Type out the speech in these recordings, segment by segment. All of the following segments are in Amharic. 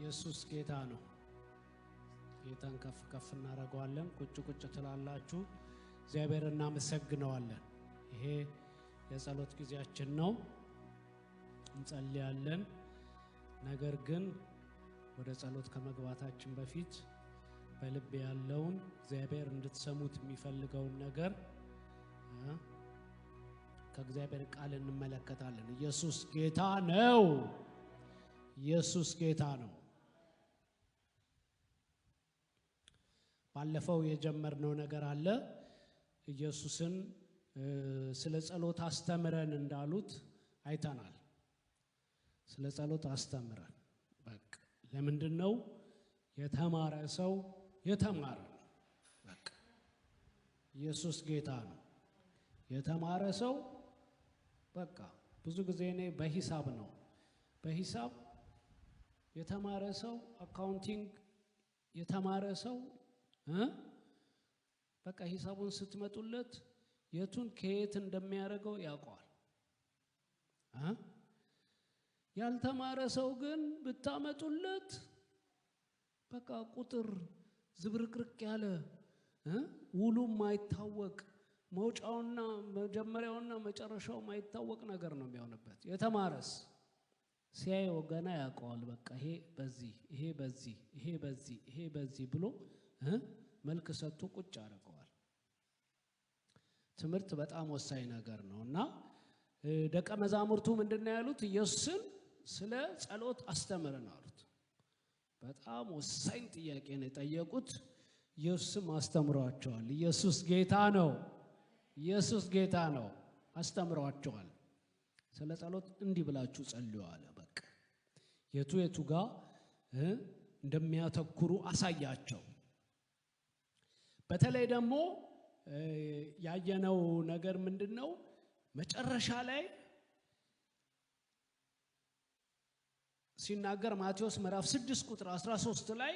ኢየሱስ ጌታ ነው። ጌታን ከፍ ከፍ እናረጋዋለን። ቁጭ ቁጭ ትላላችሁ። እግዚአብሔር እናመሰግነዋለን። ይሄ የጸሎት ጊዜያችን ነው። እንጸልያለን። ነገር ግን ወደ ጸሎት ከመግባታችን በፊት በልብ ያለውን እግዚአብሔር እንድትሰሙት የሚፈልገውን ነገር ከእግዚአብሔር ቃል እንመለከታለን። ኢየሱስ ጌታ ነው። ኢየሱስ ጌታ ነው። ባለፈው የጀመርነው ነገር አለ። ኢየሱስን ስለ ጸሎት አስተምረን እንዳሉት አይተናል። ስለ ጸሎት አስተምረን በቃ ለምንድነው የተማረ ሰው የተማረ ነው። በቃ ኢየሱስ ጌታ ነው። የተማረ ሰው በቃ ብዙ ጊዜ እኔ በሂሳብ ነው በሂሳብ የተማረ ሰው አካውንቲንግ የተማረ ሰው በቃ ሂሳቡን ስትመጡለት የቱን ከየት እንደሚያደርገው ያውቃል። ያልተማረ ሰው ግን ብታመጡለት በቃ ቁጥር ዝብርቅርቅ ያለ ውሉም ማይታወቅ መውጫውና መጀመሪያውና መጨረሻው ማይታወቅ ነገር ነው የሚሆንበት። የተማረስ ሲያየው ገና ያውቀዋል። በቃ ይሄ በዚህ ይሄ በዚህ ይሄ በዚህ ይሄ በዚህ ብሎ መልክ ሰጥቶ ቁጭ አድርገዋል። ትምህርት በጣም ወሳኝ ነገር ነውና ደቀ መዛሙርቱ ምንድነው ያሉት? ኢየሱስን ስለ ጸሎት አስተምረን አሉት። በጣም ወሳኝ ጥያቄ ነው የጠየቁት። ኢየሱስም አስተምሯቸዋል። ኢየሱስ ጌታ ነው። ኢየሱስ ጌታ ነው። አስተምሯቸዋል። ስለ ጸሎት እንዲህ ብላችሁ ጸልዩ አለ። በቃ የቱ ጋር እንደሚያተኩሩ አሳያቸው። በተለይ ደግሞ ያየነው ነገር ምንድነው? መጨረሻ ላይ ሲናገር ማቴዎስ ምዕራፍ 6 ቁጥር 13 ላይ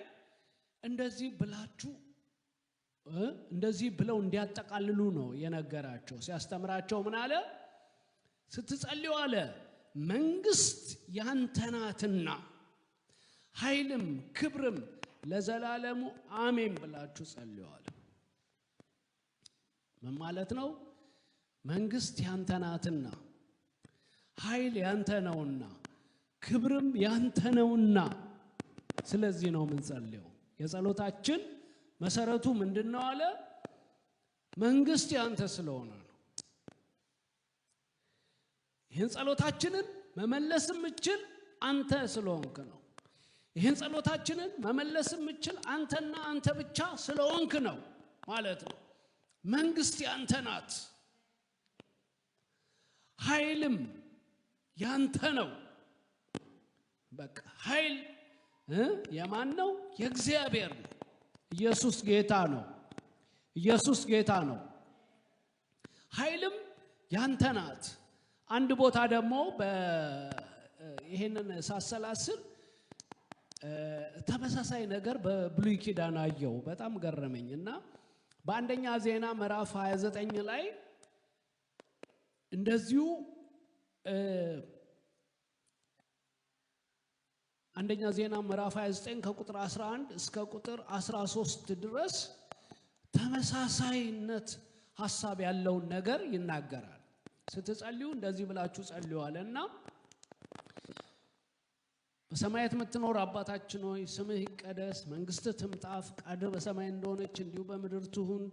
እንደዚህ ብለው እንዲያጠቃልሉ ነው የነገራቸው። ሲያስተምራቸው ምን አለ? ስትጸልዩ አለ መንግስት ያንተ ናትና ኃይልም ክብርም ለዘላለሙ አሜን ብላችሁ ጸልዩ አለ። ምን ማለት ነው? መንግስት ያንተ ናትና ኃይል ያንተ ነውና ክብርም ያንተ ነውና ስለዚህ ነው የምንጸልየው። የጸሎታችን መሰረቱ ምንድነው አለ? መንግስት ያንተ ስለሆነ ነው። ይህን ጸሎታችንን መመለስ የምችል አንተ ስለሆንክ ነው። ይህን ጸሎታችንን መመለስ የምችል አንተና አንተ ብቻ ስለሆንክ ነው ማለት ነው። መንግስት ያንተ ናት፣ ኃይልም ያንተ ነው። በቃ ኃይል የማን ነው? የእግዚአብሔር ነው። ኢየሱስ ጌታ ነው። ኢየሱስ ጌታ ነው። ኃይልም ያንተ ናት። አንድ ቦታ ደግሞ ይሄንን ሳሰላስል ተመሳሳይ ነገር በብሉይ ኪዳን አየው። በጣም ገረመኝና በአንደኛ ዜና ምዕራፍ 29 ላይ እንደዚሁ አንደኛ ዜና ምዕራፍ 29 ከቁጥር 11 እስከ ቁጥር 13 ድረስ ተመሳሳይነት ሐሳብ ያለው ነገር ይናገራል። ስትጸልዩ እንደዚህ ብላችሁ ጸልዩ አለና በሰማያት የምትኖር አባታችን ሆይ ስምህ ይቀደስ፣ መንግስትህ ትምጣ፣ ፈቃድህ በሰማይ እንደሆነች እንዲሁ በምድር ትሁን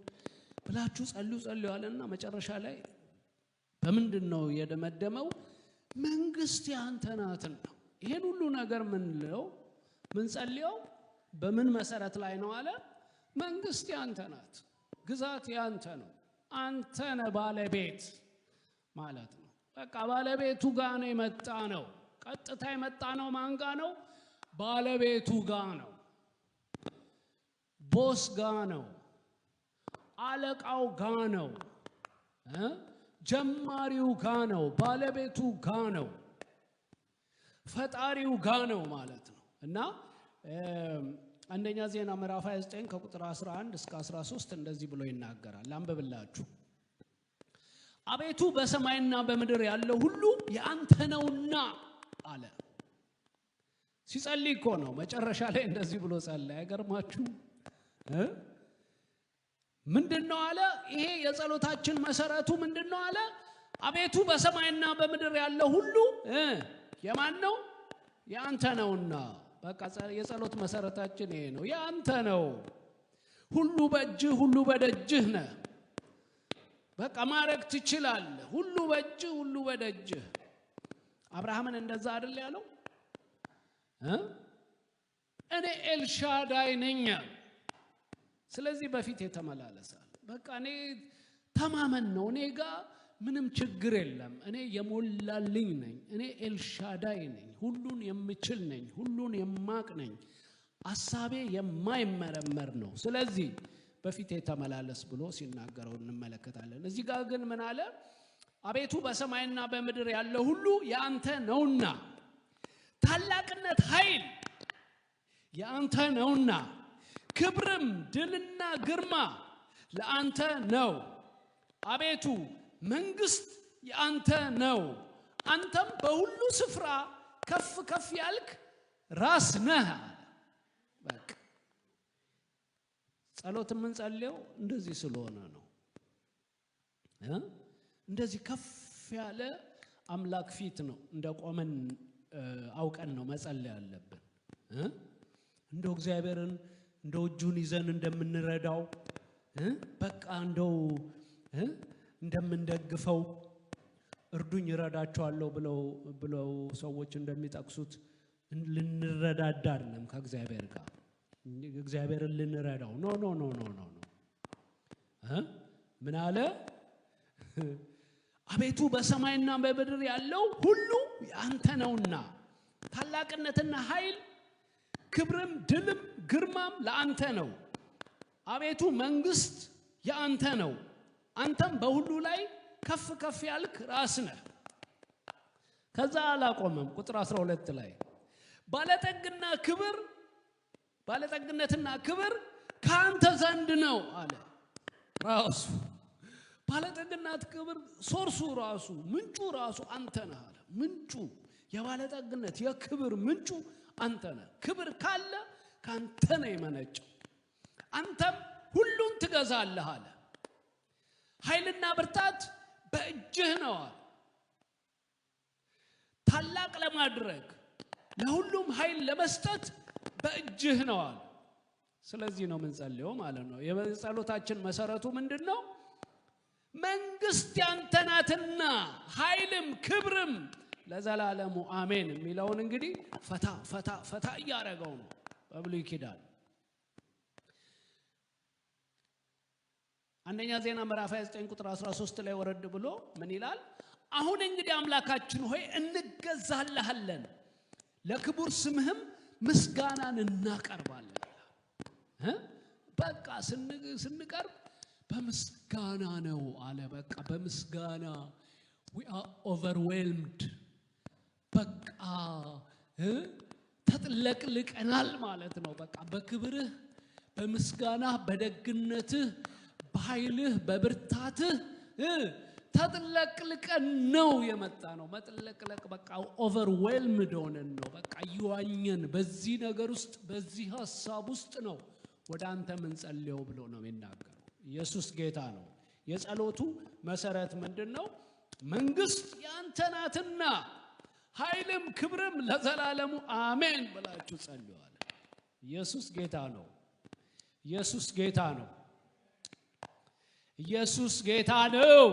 ብላችሁ ጸልዩ አለና መጨረሻ ላይ በምንድነው የደመደመው? መንግስት ያንተ ናትና። ይሄን ሁሉ ነገር ምን ጸልየው በምን መሰረት ላይ ነው አለ? መንግስት ያንተ ናት፣ ግዛት ያንተ ነው፣ አንተ ነህ ባለቤት ማለት ነው። በቃ ባለቤቱ ጋር ነው የመጣ ነው። ቀጥታ የመጣ ነው። ማን ጋር ነው? ባለቤቱ ጋር ነው። ቦስ ጋር ነው። አለቃው ጋር ነው። ጀማሪው ጋር ነው። ባለቤቱ ጋር ነው። ፈጣሪው ጋር ነው ማለት ነው። እና አንደኛ ዜና ምዕራፍ 29 ከቁጥር 11 እስከ 13 እንደዚህ ብሎ ይናገራል። አንብብላችሁ። አቤቱ በሰማይና በምድር ያለው ሁሉ ያንተ ነውና አለ። ሲጸልይ እኮ ነው መጨረሻ ላይ እንደዚህ ብሎ ጸለየ። አይገርማችሁ? ምንድነው አለ? ይሄ የጸሎታችን መሰረቱ ምንድነው አለ? አቤቱ በሰማይና በምድር ያለው ሁሉ የማን ነው? ያንተ ነውና። በቃ የጸሎት መሰረታችን ይሄ ነው። ያንተ ነው። ሁሉ በእጅህ ሁሉ በደጅህ ነው። በቃ ማረግ ትችላለህ። ሁሉ በእጅህ ሁሉ በደጅህ። አብርሃምን እንደዛ አይደል ያለው? እኔ ኤልሻዳይ ነኝ። ስለዚህ በፊት የተመላለሳል። በቃ እኔ ተማመን ነው። እኔ ጋር ምንም ችግር የለም። እኔ የሞላልኝ ነኝ። እኔ ኤልሻዳይ ነኝ። ሁሉን የምችል ነኝ። ሁሉን የማቅ ነኝ። አሳቤ የማይመረመር ነው። ስለዚህ በፊት የተመላለስ ብሎ ሲናገረው እንመለከታለን። እዚህ ጋር ግን ምን አለ? አቤቱ በሰማይና በምድር ያለው ሁሉ ያንተ ነውና ታላቅነት ኃይል ያንተ ነውና ክብርም ድልና ግርማ ለአንተ ነው። አቤቱ መንግስት ያንተ ነው። አንተም በሁሉ ስፍራ ከፍ ከፍ ያልክ ራስ ነህ። በቃ ጸሎት ምን ጸልየው እንደዚህ ስለሆነ ነው። እንደዚህ ከፍ ያለ አምላክ ፊት ነው እንደቆመን አውቀን ነው መጸለይ ያለብን። እንደው እግዚአብሔርን እንደው እጁን ይዘን እንደምንረዳው በቃ እንደው እንደምንደግፈው እርዱኝ እረዳቸዋለሁ ብለው ሰዎች እንደሚጠቅሱት ልንረዳዳ አይደለም ከእግዚአብሔር ጋር። እግዚአብሔርን ልንረዳው ኖ ምን አለ? አቤቱ በሰማይና በምድር ያለው ሁሉ ያንተ ነውና ታላቅነትና ኃይል ክብርም ድልም ግርማም ለአንተ ነው። አቤቱ መንግስት ያንተ ነው። አንተም በሁሉ ላይ ከፍ ከፍ ያልክ ራስ ነህ። ከዛ አላቆመም። ቁጥር 12 ላይ ባለጠግነትና ክብር ካንተ ዘንድ ነው አለ። ራሱ ባለጠግነት ክብር ሶርሱ ራሱ ምንጩ ራሱ አንተ ነህ አለ። ምንጩ የባለጠግነት የክብር ምንጩ አንተ ነህ። ክብር ካለ ካንተ ነው የመነጨው። አንተም ሁሉን ትገዛለህ አለ። ኃይልና ብርታት በእጅህ ነው አለ። ታላቅ ለማድረግ ለሁሉም ኃይል ለመስጠት በእጅህ ነው አለ። ስለዚህ ነው የምንጸልየው ማለት ነው። የጸሎታችን መሰረቱ ምንድነው? መንግስት ያንተ ናትና ኃይልም ክብርም ለዘላለሙ አሜን የሚለውን እንግዲህ ፈታ እያደረገው ነው በብሉይ ኪዳን። አንደኛ ዜና ምዕራፍ 29 ቁጥር 13 ላይ ወረድ ብሎ ምን ይላል? አሁን እንግዲህ አምላካችን ሆይ እንገዛልሃለን፣ ለክቡር ስምህም ምስጋናን እናቀርባለን። በቃ ስንቀርብ በምስጋና ነው አለ። በቃ በምስጋና we are overwhelmed። በቃ ተጥለቅልቀናል ማለት ነው። በቃ በክብርህ በምስጋናህ በደግነትህ በኃይልህ በብርታትህ ተጥለቅልቀን ነው የመጣ ነው። መጥለቅለቅ በቃ overwhelmed ሆነን ነው። በቃ ይዋኘን በዚህ ነገር ውስጥ በዚህ ሐሳብ ውስጥ ነው ወደ አንተ ምን ጸልየው ብሎ ነው የሚናገረው። ኢየሱስ ጌታ ነው። የጸሎቱ መሰረት ምንድነው? መንግስት ያንተ ናትና ኃይልም ክብርም ለዘላለሙ አሜን ብላችሁ ጸልዩ አለ። ኢየሱስ ጌታ ነው። ኢየሱስ ጌታ ነው። ኢየሱስ ጌታ ነው።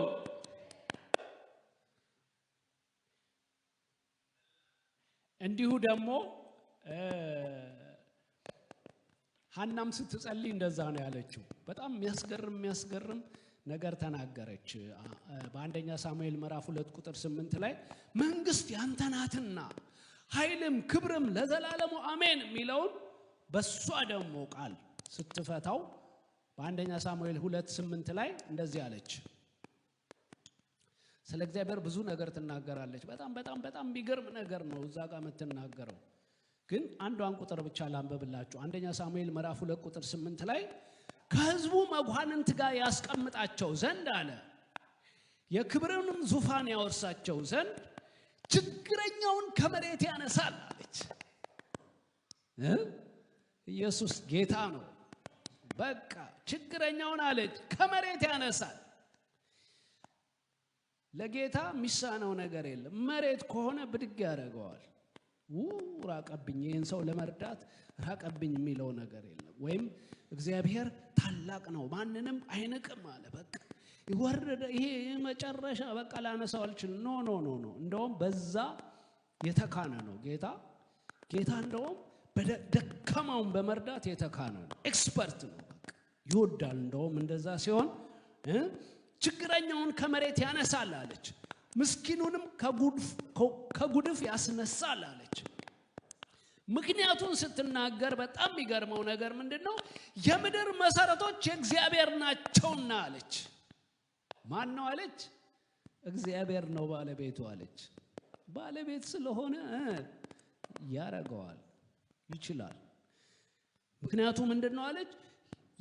እንዲሁ ደግሞ ሐናም ስትጸልይ እንደዛ ነው ያለችው። በጣም የሚያስገርም ነገር ተናገረች። በአንደኛ ሳሙኤል ምዕራፍ 2 ቁጥር 8 ላይ መንግስት ያንተ ናትና ኃይልም ክብርም ለዘላለሙ አሜን የሚለውን በሷ ደግሞ ቃል ስትፈታው በአንደኛ ሳሙኤል 2:8 ላይ እንደዚህ አለች። ስለ እግዚአብሔር ብዙ ነገር ትናገራለች። በጣም የሚገርም ነገር ነው እዛ ጋር የምትናገረው። ግን አንዷን ቁጥር ብቻ ላንበብላችሁ። አንደኛ ሳሙኤል ምዕራፍ 2 ቁጥር 8 ላይ ከህዝቡ መኳንንት ጋር ያስቀምጣቸው ዘንድ አለ የክብርንም ዙፋን ያወርሳቸው ዘንድ ችግረኛውን ከመሬት ያነሳል አለች። ኢየሱስ ጌታ ነው በቃ ችግረኛውን አለች ከመሬት ያነሳል ለጌታ ሚሳነው ነገር የለም መሬት ከሆነ ብድግ ያደርገዋል ራቀብኝ ይሄን ሰው ለመርዳት ራቀብኝ የሚለው ነገር የለም ወይም እግዚአብሔር ታላቅ ነው ማንንም አይንቅም አለ በቃ ይወርደ ይሄ መጨረሻ በቃ ላነሳው አልችል ኖ እንደውም በዛ የተካነ ነው ጌታ እንደውም በደካማውን በመርዳት የተካነ ነው ኤክስፐርት ነው በቃ ይወዳል እንደውም እንደዛ ሲሆን ችግረኛውን ከመሬት ያነሳል አለች ምስኪኑንም ከጉድፍ ያስነሳል አለች ምክንያቱን ስትናገር በጣም ይገርመው ነገር ምንድነው የምድር መሰረቶች የእግዚአብሔር ናቸውና አለች ማን ነው አለች እግዚአብሔር ነው ባለቤቱ አለች ባለቤት ስለሆነ ያረጋዋል ይችላል ምክንያቱም ምንድነው አለች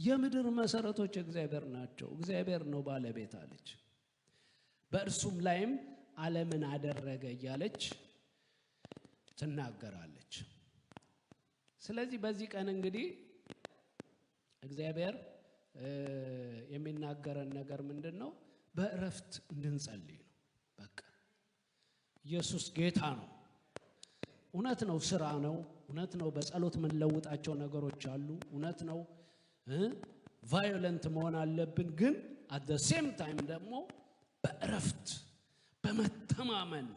የምድር መሰረቶች እግዚአብሔር ናቸው እግዚአብሔር ነው ባለቤት አለች በእርሱም ላይም ዓለምን አደረገ እያለች ትናገራለች ስለዚህ በዚህ ቀን እንግዲህ እግዚአብሔር የሚናገረን ነገር ምንድነው በእረፍት እንድንጸልይ ነው በቃ ኢየሱስ ጌታ ነው እውነት ነው ስራ ነው እውነት ነው በጸሎት መለውጣቸው ነገሮች አሉ እውነት ነው ቫዮለንት መሆን አለብን ግን at the same time ደግሞ በእረፍት በመተማመን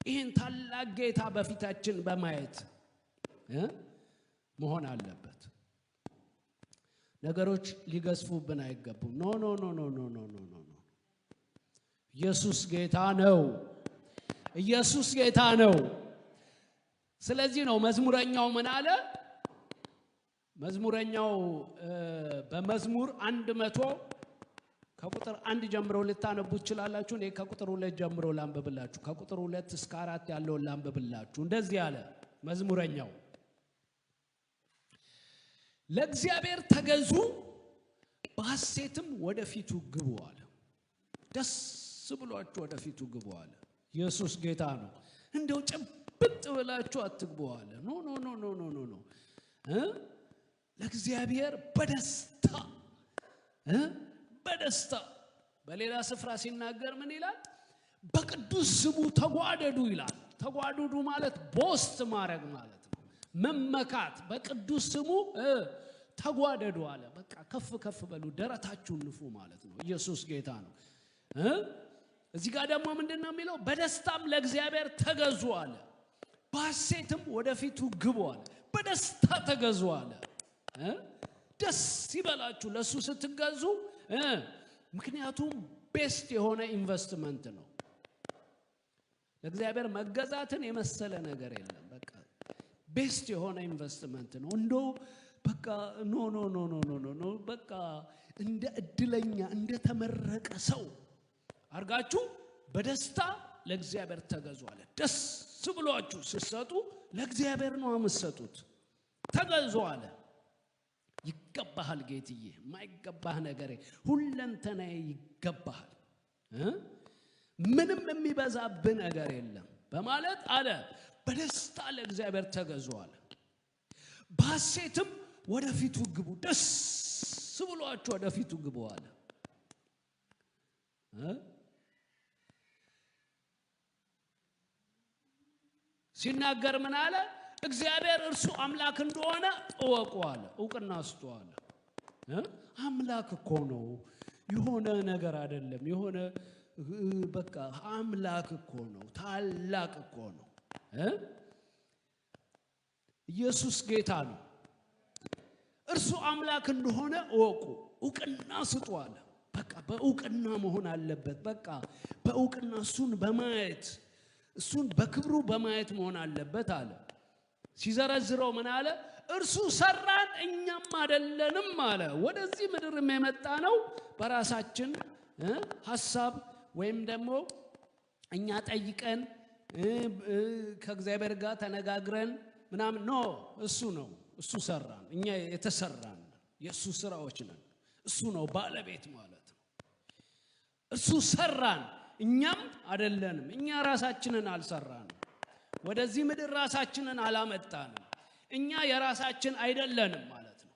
ይሄን ታላቅ ጌታ በፊታችን በማየት መሆን አለበት ነገሮች ሊገስፉብን አይገቡም ኖ ኢየሱስ ጌታ ነው ኢየሱስ ጌታ ነው ስለዚህ ነው መዝሙረኛው ምን አለ መዝሙረኛው በመዝሙር 100 ከቁጥር 1 ጀምሮ ልታነቡ ይችላልላችሁ እኔ ከቁጥር 2 ጀምሮ ላንብብላችሁ ከቁጥር 2 እስከ 4 ያለው ላንብብላችሁ እንደዚህ ያለ መዝሙረኛው ለእግዚአብሔር ተገዙ በሐሴትም ወደፊቱ ግቡ አለ ደስ ብሏችሁ ወደፊቱ ግቡ አለ ኢየሱስ ጌታ ነው እንደው ጭብጥ ብላችሁ አትግቡ አለ ኖ ለእግዚአብሔር በደስታ በሌላ ስፍራ ሲናገር ምን ይላል በቅዱስ ስሙ ተጓደዱ ይላል ተጓደዱ ማለት ቦስት ማድረግ ማለት ነው መመካት በቅዱስ ስሙ ተጓደዱ አለ በቃ ከፍ በሉ ደረታችሁን ንፉ ማለት ነው ኢየሱስ ጌታ ነው እዚህ ጋር ደግሞ ምንድነው የሚለው በደስታም ለእግዚአብሔር ተገዙ አለ በሐሴትም ወደፊቱ ግቡ አለ በደስታ ተገዙ አለ ደስ ይበላችሁ ለሱ ስትገዙ ምክንያቱም ቤስት የሆነ ኢንቨስትመንት ነው ለእግዚአብሔር መገዛትን የመሰለ ነገር የለም በቃ ቤስት የሆነ ኢንቨስትመንት ነው እንደው በቃ ኖ በቃ እንደ እድለኛ እንደ ተመረቀ ሰው አርጋችሁ በደስታ ለእግዚአብሔር ተገዙ አለ ደስ ብሏችሁ ስትሰጡ ለእግዚአብሔር ነው የምትሰጡት ተገዙ አለ ይገባሃል ጌትዬ ማይገባህ ነገር ሁለንተናዬ ይገባሃል ምንም የሚበዛብህ ነገር የለም በማለት አለ በደስታ ለእግዚአብሔር ተገዙ አለ በሐሴትም ወደፊቱ ግቡ ደስ ብሏችሁ ወደፊቱ ግቡ አለ ሲናገር ምን አለ እግዚአብሔር እርሱ አምላክ እንደሆነ እወቁ አለ እውቅና ስጡ አለ አምላክ እኮ ነው የሆነ ነገር አይደለም የሆነ በቃ አምላክ እኮ ነው ታላቅ እኮ ነው ኢየሱስ ጌታ ነው እርሱ አምላክ እንደሆነ እወቁ እውቅና ስጡ አለ በቃ በእውቅና መሆን አለበት በቃ በእውቅና እሱን በማየት እሱን በክብሩ በማየት መሆን አለበት አለ ሲዘረዝረው ምን አለ እርሱ ሰራን እኛም አይደለንም አለ ወደዚህ ምድር የመጣ ነው በራሳችን ሐሳብ ወይም ደግሞ እኛ ጠይቀን ከእግዚአብሔር ጋር ተነጋግረን ምናምን ነው እሱ ነው እሱ ሰራን እኛ የተሰራን የሱ ስራዎች ነን እሱ ነው ባለቤት ማለት ነው እሱ ሰራን እኛም አይደለንም እኛ ራሳችንን አልሰራንም ወደዚህ ምድር ራሳችንን አላመጣንም እኛ የራሳችን አይደለንም ማለት ነው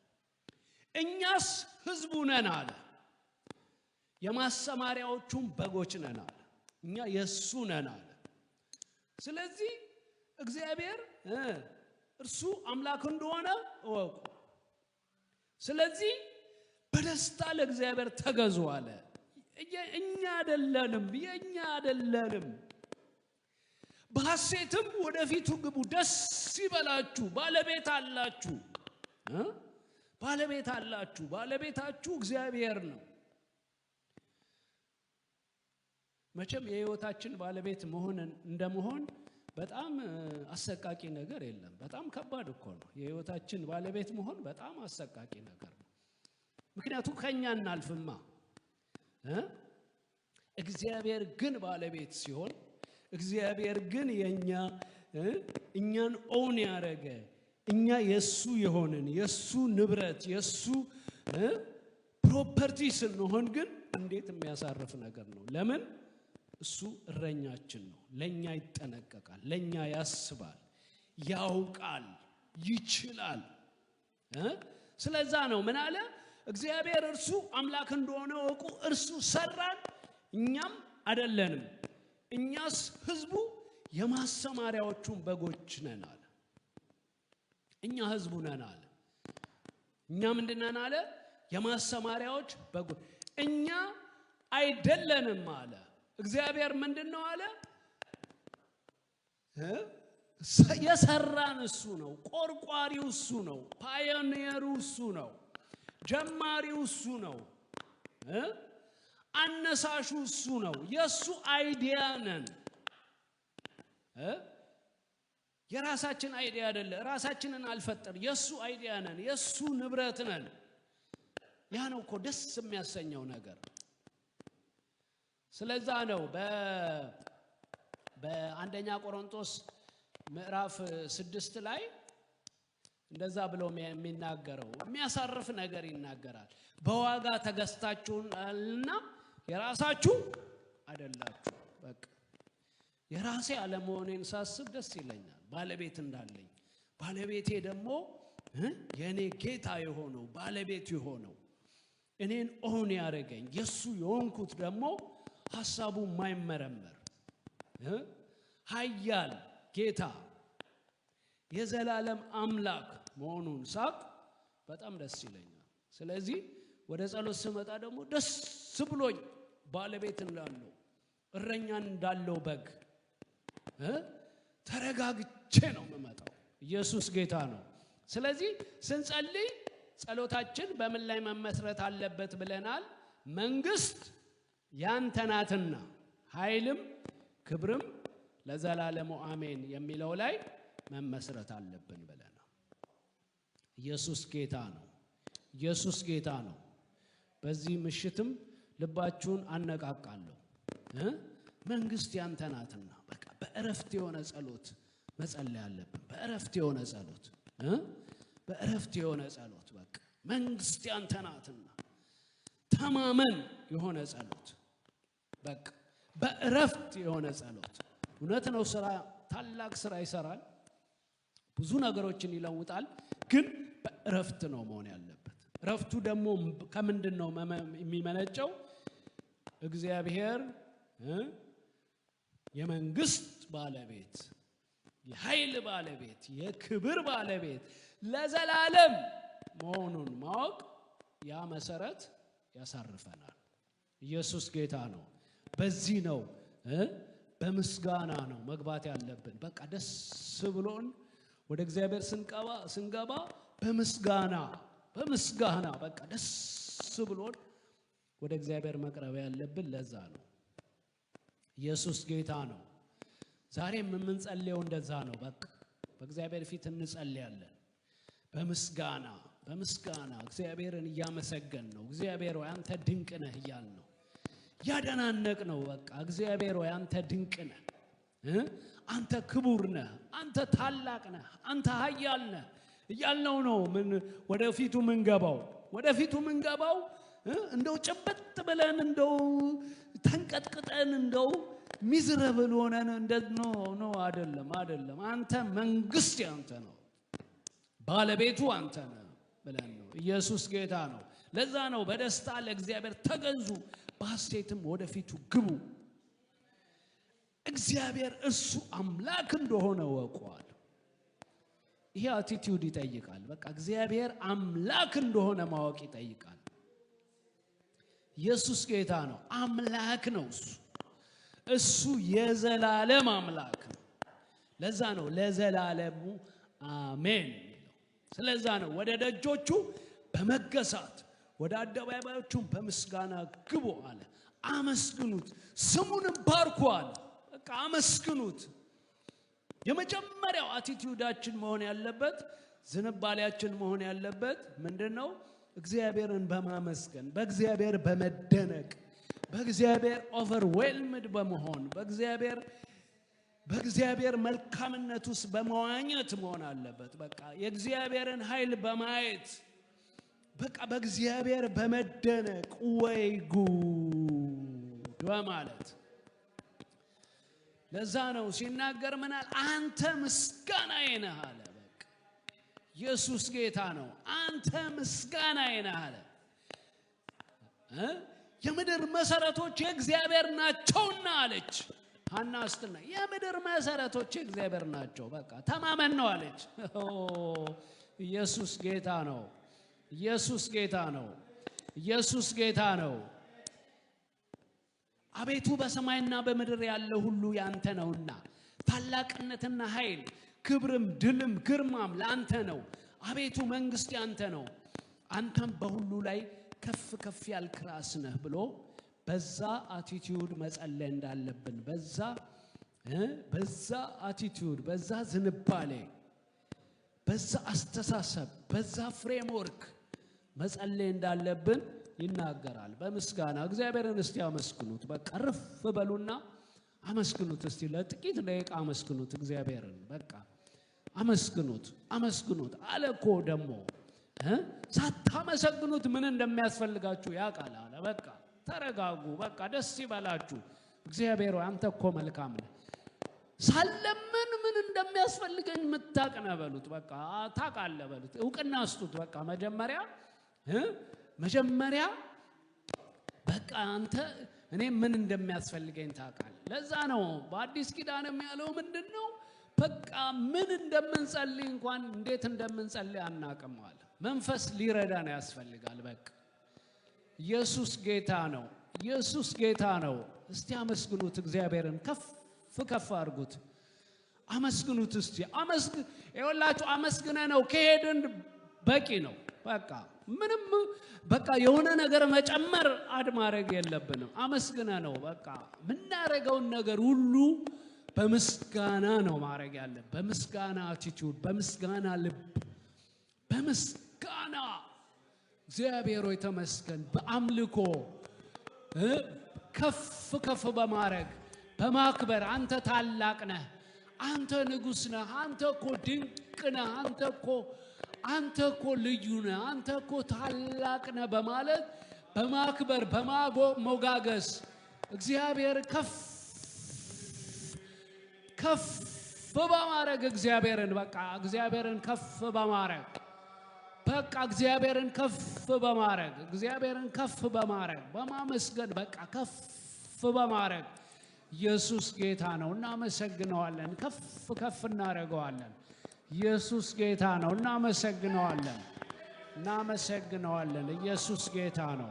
እኛስ ህዝቡ ነን አለ የማሰማሪያዎቹም በጎች ነን አለ እኛ የሱ ነን አለ ስለዚህ እግዚአብሔር እርሱ አምላክ እንደሆነ ወቁ ስለዚህ በደስታ ለእግዚአብሔር ተገዙ አለ እኛ አይደለንም በሐሴትም ወደፊቱ ግቡ ደስ ይበላችሁ ባለቤት አላችሁ ባለቤታችሁ እግዚአብሔር ነው መቼም የህይወታችን ባለቤት መሆን እንደመሆን በጣም አሰቃቂ ነገር የለም በጣም ከባድ እኮ ነው የህይወታችን ባለቤት መሆን በጣም አሰቃቂ ነገር ነው ምክንያቱም ከኛ እናልፍማ እግዚአብሔር ግን ባለቤት ሲሆን እግዚአብሔር ግን እኛን ኦን ያረገ እኛ የሱ የሆንን የሱ ንብረት የሱ ፕሮፐርቲ ስንሆን ግን እንዴት የሚያሳርፍ ነገር ነው ለምን እሱ እረኛችን ነው ለኛ ይጠነቀቃል ለኛ ያስባል ያውቃል ይችላል ስለዛ ነው ምን አለ እግዚአብሔር እርሱ አምላክ እንደሆነ ወቁ እርሱ ሰራን እኛም አይደለንም እኛስ ህዝቡ የማሰማሪያዎቹን በጎች ነን አለ እኛ ህዝቡ ነን አለ እኛ ምንድነን አለ የማሰማሪያዎች በጎች እኛ አይደለንም አለ እግዚአብሔር ምንድነው አለ የሰራን እሱ ነው ቆርቋሪው እሱ ነው ፓዮኒየሩ እሱ ነው ጀማሪው እሱ ነው አነሳሹ እሱ ነው የሱ አይዲያ ነን የራሳችን አይዲያ አይደለ ራሳችንን አልፈጠር የሱ አይዲያ ነን የሱ ንብረት ነን ያ ነው እኮ ደስ የሚያሰኘው ነገር ስለዛ ነው በአንደኛ ቆሮንቶስ ምዕራፍ 6 ላይ እንደዛ ብሎ የሚናገረው የሚያሳርፍ ነገር ይናገራል በዋጋ ተገዝታችሁና የራሳችሁ አይደላችሁ በቃ የራሴ አለመሆኔን ሳስብ ደስ ይለኛል ባለቤት እንዳለኝ ባለቤቴ ደግሞ የኔ ጌታ የሆነው ባለቤት የሆነው እኔን ኦን ያረገኝ የሱ የሆንኩት ደግሞ ሐሳቡ ማይመረመር ኃያል ጌታ የዘላለም አምላክ መሆኑን ሳቅ በጣም ደስ ይለኛል ስለዚህ ወደ ጸሎት ስመጣ ደግሞ ደስ ብሎኝ ባለቤት እንዳለው እረኛ እንዳለው በግ ተረጋግቼ ነው መመጣው ኢየሱስ ጌታ ነው ስለዚህ ስንጸልይ ጸሎታችን በምን ላይ መመስረት አለበት ብለናል መንግስት ያንተ ናትና ኃይልም ክብርም ለዘላለሙ አሜን የሚለው ላይ መመስረት አለብን ብለናል ኢየሱስ ጌታ ነው በዚህ ምሽትም ልባችሁን አነቃቃለሁ መንግስት ያንተ ናትና በቃ በእረፍት የሆነ ጸሎት መጸለይ አለብን በእረፍት የሆነ ጸሎት በቃ መንግስት ያንተ ናትና ተማመን የሆነ ጸሎት በቃ በእረፍት የሆነ ጸሎት እውነት ነው ስራ ታላቅ ስራ ይሰራል ብዙ ነገሮችን ይለውጣል ግን በእረፍት ነው መሆን ያለበት እረፍቱ ደግሞ ከምንድነው የሚመነጨው እግዚአብሔር የመንግስት ባለቤት የኃይል ባለቤት የክብር ባለቤት ለዘላለም መሆኑን ማወቅ ያ መሰረት ያሳርፈናል ኢየሱስ ጌታ ነው በዚህ ነው በምስጋና ነው መግባት ያለብን በቃ ደስ ብሎን ወደ እግዚአብሔር ስንገባ በምስጋና በቃ ደስ ብሎን ወደ እግዚአብሔር መቅረብ ያለብን ለዛ ነው ኢየሱስ ጌታ ነው ዛሬም የምንጸልየው እንደዛ ነው በቃ በእግዚአብሔር ፊት እንጸልያለን በምስጋና እግዚአብሔርን እያመሰገን ነው እግዚአብሔር ሆይ አንተ ድንቅ ነህ እያልን ነው ያደናነቅ ነው በቃ እግዚአብሔር ሆይ አንተ ድንቅ ነህ አንተ ክቡር ነህ አንተ ታላቅ ነህ አንተ ኃያል ነህ እያልነው ነው ምን ወደፊቱ ምንገባው እንደው ጭብጥ ብለን እንደው ተንቀጥቅጠን እንደው ሚዝረብል ሆነን እንደው ነው አይደለም አንተ መንግስት ያንተ ነው ባለቤቱ አንተ ነህ ብለን ነው። ኢየሱስ ጌታ ነው። ለዛ ነው በደስታ ለእግዚአብሔር ተገዙ በሐሴትም ወደፊቱ ግቡ። እግዚአብሔር እሱ አምላክ እንደሆነ ወቋል። ይሄ አቲቲዩድ ይጠይቃል። በቃ እግዚአብሔር አምላክ እንደሆነ ማወቅ ይጠይቃል። ኢየሱስ ጌታ ነው። አምላክ ነው እሱ የዘላለም አምላክ ነው። ለዛ ነው ለዘላለሙ አሜን። ስለዛ ነው ወደ ደጆቹ በመገሳት ወደ አደባባዮቹ በምስጋና ግቡ አለ። አመስግኑት፣ ስሙንም ባርኩ አለ። በቃ አመስግኑት። የመጀመሪያው አቲቲዩዳችን መሆን ያለበት ዝንባሌያችን መሆን ያለበት ምንድነው? እግዚአብሔርን በማመስገን በእግዚአብሔር በመደነቅ በእግዚአብሔር ኦቨርዌልምድ በመሆን በእግዚአብሔር መልካምነት ውስጥ በመዋኘት መሆን አለበት። በቃ የእግዚአብሔርን ኃይል በማየት በቃ በእግዚአብሔር በመደነቅ ወይ ጉድ በማለት ለዛ ነው ሲናገር ምናል አንተ ምስጋናዬ ነህ አለ። በቃ ኢየሱስ ጌታ ነው። አንተ ምስጋናዬ ነህ አለ። የምድር መሰረቶች የእግዚአብሔር ናቸውና አለች ሐና አስትና የምድር መሰረቶች የእግዚአብሔር ናቸው። በቃ ተማመን ነው አለች። ኢየሱስ ጌታ ነው። ኢየሱስ ጌታ ነው። ኢየሱስ ጌታ ነው። አቤቱ በሰማይና በምድር ያለ ሁሉ ያንተ ነውና ታላቅነትና ኃይል ክብርም ድልም ግርማም ላንተ ነው። አቤቱ መንግስት ያንተ ነው፣ አንተም በሁሉ ላይ ከፍ ከፍ ያልክ ራስ ነህ ብሎ በዛ አቲቲዩድ መጸለይ እንዳለብን በዛ አቲቲዩድ በዛ ዝንባሌ በዛ አስተሳሰብ በዛ ፍሬምወርክ መጸለይ እንዳለብን ይናገራል። በምስጋና እግዚአብሔርን እስቲ አመስግኑት። በቃ ረፍ በሉና አመስግኑት። እስቲ ለጥቂት ደቂቃ አመስግኑት እግዚአብሔርን። በቃ አመስግኑት አለኮ ደግሞ ሳታመሰግኑት ምን እንደሚያስፈልጋችሁ ያውቃል አለ። በቃ ተረጋጉ፣ በቃ ደስ ይበላችሁ። እግዚአብሔር አንተ እኮ መልካም ነህ። ሳለምን ምን እንደሚያስፈልገኝ ምታቀና በሉት። በቃ ታውቃለህ በሉት። እውቅና ስጡት። በቃ መጀመሪያ በቃ አንተ እኔ ምን እንደሚያስፈልገኝ ታውቃለህ። ለዛ ነው በአዲስ ኪዳንም ያለው ምንድነው? በቃ ምን እንደምንጸልይ እንኳን እንዴት እንደምንጸልይ አናውቅም አለ። መንፈስ ሊረዳን ያስፈልጋል። በቃ ኢየሱስ ጌታ ነው። ኢየሱስ ጌታ ነው። እስቲ አመስግኑት እግዚአብሔርን። ከፍ አድርጉት። አመስግኑት እስቲ ይኸውላችሁ አመስግነ ነው ከሄድን በቂ ነው። በቃ ምንም በቃ የሆነ ነገር መጨመር ማድረግ የለብንም። አመስግነ ነው በቃ ምናረጋውን ነገር ሁሉ በምስጋና ነው ማድረግ ያለብን። በምስጋና አቲቲዩድ፣ በምስጋና ልብ፣ በምስጋና እግዚአብሔር ሆይ ተመስገን። በአምልኮ ከፍ በማድረግ በማክበር አንተ ታላቅ ነህ፣ አንተ ንጉስ ነህ፣ አንተ እኮ ድንቅ ነህ፣ አንተ እኮ ልዩ ነህ፣ አንተ እኮ ታላቅ ነህ በማለት በማክበር በማሞጋገስ እግዚአብሔር ከፍ በማድረግ እግዚአብሔርን ከፍ በማድረግ በቃ እግዚአብሔርን ከፍ በማድረግ በማመስገን በቃ ከፍ በማድረግ ኢየሱስ ጌታ ነው። እናመሰግነዋለን። ከፍ እናደርገዋለን። ኢየሱስ ጌታ ነው። እናመሰግነዋለን። ኢየሱስ ጌታ ነው።